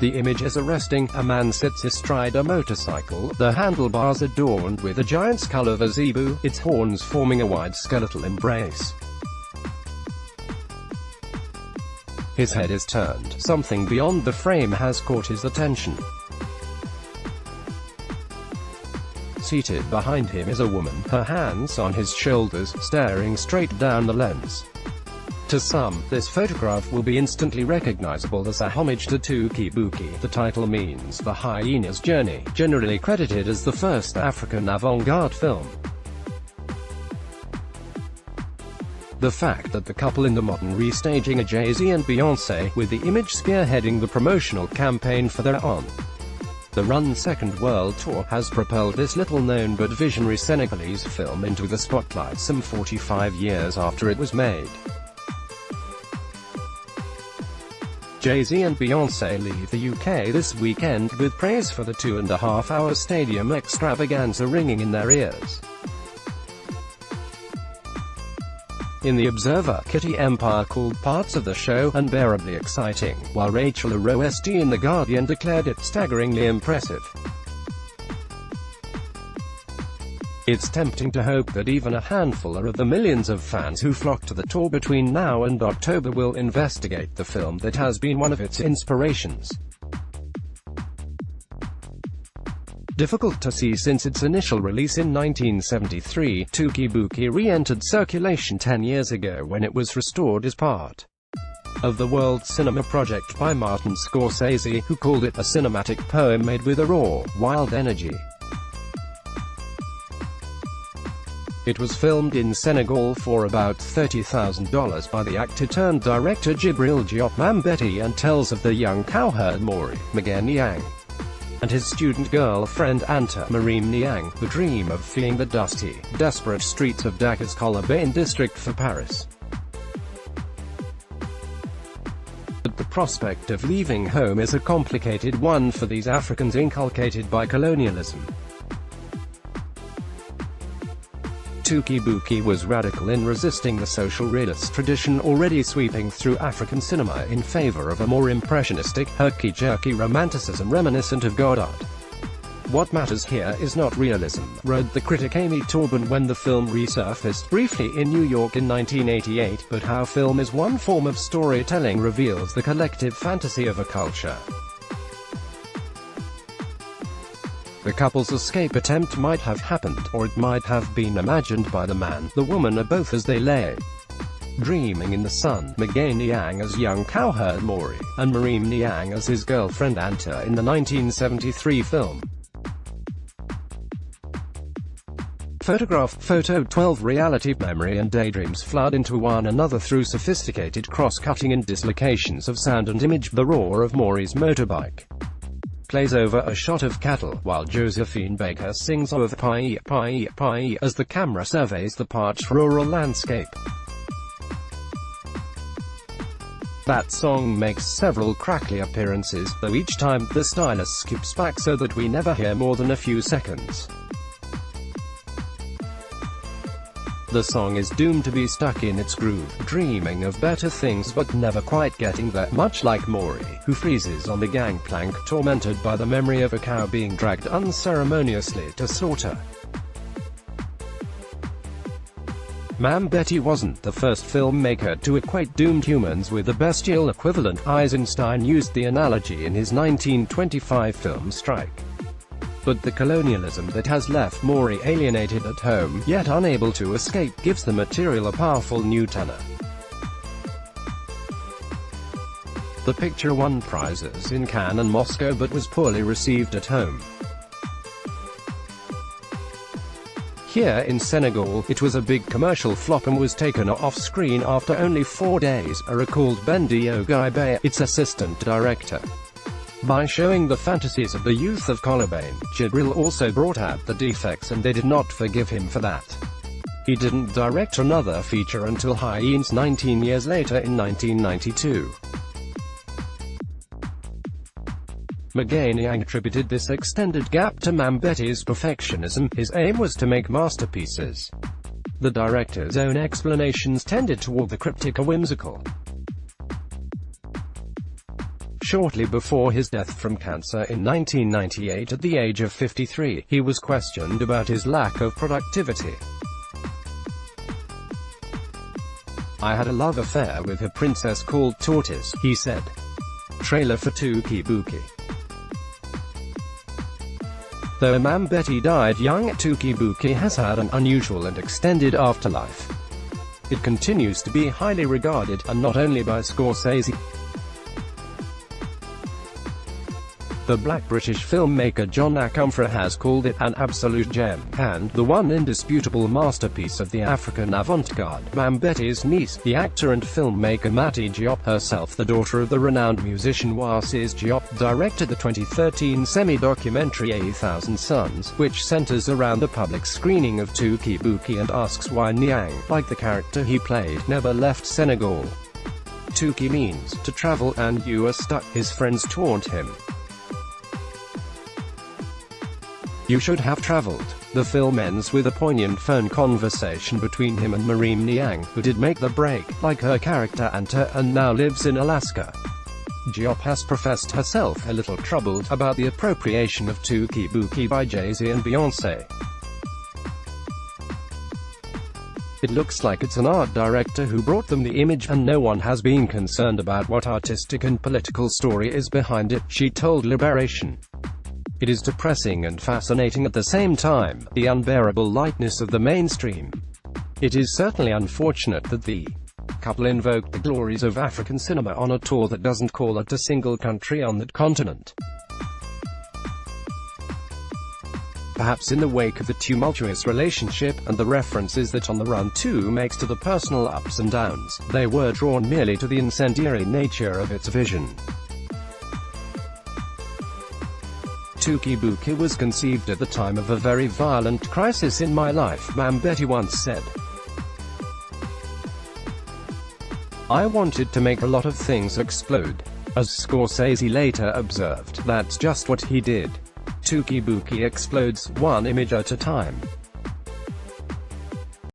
The image is arresting. A man sits astride a motorcycle, the handlebars adorned with a giant skull of a zebu, its horns forming a wide skeletal embrace. His head is turned. Something beyond the frame has caught his attention. Seated behind him is a woman, her hands on his shoulders, staring straight down the lens. To some, this photograph will be instantly recognizable as a homage to Tuki-Buki. The title means The Hyena's Journey, generally credited as the first African avant-garde film. The fact that the couple in the modern restaging are Jay-Z and Beyoncé, with the image spearheading the promotional campaign for their On the Run Second World Tour, has propelled this little-known but visionary Senegalese film into the spotlight some 45 years after it was made. Jay-Z and Beyoncé leave the UK this weekend, with praise for the 2.5-hour stadium extravaganza ringing in their ears. In The Observer, Kitty Empire called parts of the show unbearably exciting, while Rachel Arost in The Guardian declared it staggeringly impressive. It's tempting to hope that even a handful of the millions of fans who flock to the tour between now and October will investigate the film that has been one of its inspirations. Difficult to see since its initial release in 1973, Tuki-Buki re-entered circulation 10 years ago when it was restored as part of the World Cinema Project by Martin Scorsese, who called it a cinematic poem made with a raw, wild energy. It was filmed in Senegal for about $30,000 by the actor-turned-director Djibril Diop Mambéty and tells of the young cowherd Maury, Magagne Niang, and his student girlfriend Anta, Marim Niang, the dream of fleeing the dusty, desperate streets of Dakar's Colobane district for Paris. But the prospect of leaving home is a complicated one for these Africans inculcated by colonialism. Tuki-Buki was radical in resisting the social realist tradition already sweeping through African cinema in favor of a more impressionistic, herky-jerky romanticism reminiscent of Godard. What matters here is not realism, wrote the critic Amy Taubin when the film resurfaced briefly in New York in 1988, but how film is one form of storytelling reveals the collective fantasy of a culture. The couple's escape attempt might have happened, or it might have been imagined by the man, the woman, or both as they lay dreaming in the sun, Magagne Niang as young cowherd Maury, and Marim Niang as his girlfriend Anta in the 1973 film. Photograph, Photo 12 Reality, memory and daydreams flood into one another through sophisticated cross-cutting and dislocations of sound and image. The roar of Maury's motorbike plays over a shot of cattle, while Josephine Baker sings over Pie, Pie, Pie as the camera surveys the parched rural landscape. That song makes several crackly appearances, though each time, the stylus skips back so that we never hear more than a few seconds. The song is doomed to be stuck in its groove, dreaming of better things but never quite getting there, much like Maury, who freezes on the gangplank, tormented by the memory of a cow being dragged unceremoniously to slaughter. Mambéty wasn't the first filmmaker to equate doomed humans with the bestial equivalent. Eisenstein used the analogy in his 1925 film Strike. But the colonialism that has left Maury alienated at home, yet unable to escape, gives the material a powerful new tenor. The picture won prizes in Cannes and Moscow but was poorly received at home. Here in Senegal, it was a big commercial flop and was taken off-screen after only 4 days, recalled Bendi Ogaibe, its assistant director. By showing the fantasies of the youth of Colobane, Djibril also brought out the defects, and they did not forgive him for that. He didn't direct another feature until Hyenas 19 years later in 1992. Magagne Niang attributed this extended gap to Mambéty's perfectionism. His aim was to make masterpieces. The director's own explanations tended toward the cryptic or whimsical. shortly before his death from cancer in 1998 at the age of 53. He was questioned about his lack of productivity. "I had a love affair with a princess called Tortoise," he said. Trailer for Tuki Buki. Though Imam Betty died young, Tuki Buki has had an unusual and extended afterlife. It continues to be highly regarded, and not only by Scorsese. The black British filmmaker John Akomfrah has called it an absolute gem, and the one indisputable masterpiece of the African avant-garde. Imam Betty's niece, the actor and filmmaker Mati Diop, herself the daughter of the renowned musician Wasis Diop, directed the 2013 semi-documentary A Thousand Suns, which centers around the public screening of Tuki Buki and asks why Niang, like the character he played, never left Senegal. Tuki means to travel, and you are stuck, his friends taunt him. You should have traveled. The film ends with a poignant phone conversation between him and Mareem Niang, who did make the break, like her character Anta, and now lives in Alaska. Diop has professed herself a little troubled about the appropriation of Tuki Buki by Jay-Z and Beyoncé. "It looks like it's an art director who brought them the image, and no one has been concerned about what artistic and political story is behind it," she told Liberation. "It is depressing and fascinating at the same time, the unbearable lightness of the mainstream. It is certainly unfortunate that the couple invoked the glories of African cinema on a tour that doesn't call out a single country on that continent." Perhaps in the wake of the tumultuous relationship, and the references that On the Run 2 makes to the personal ups and downs, they were drawn merely to the incendiary nature of its vision. Tuki Buki was conceived at the time of a very violent crisis in my life, Imam Betty once said. "I wanted to make a lot of things explode." As Scorsese later observed, that's just what he did. Tuki Buki explodes, one image at a time.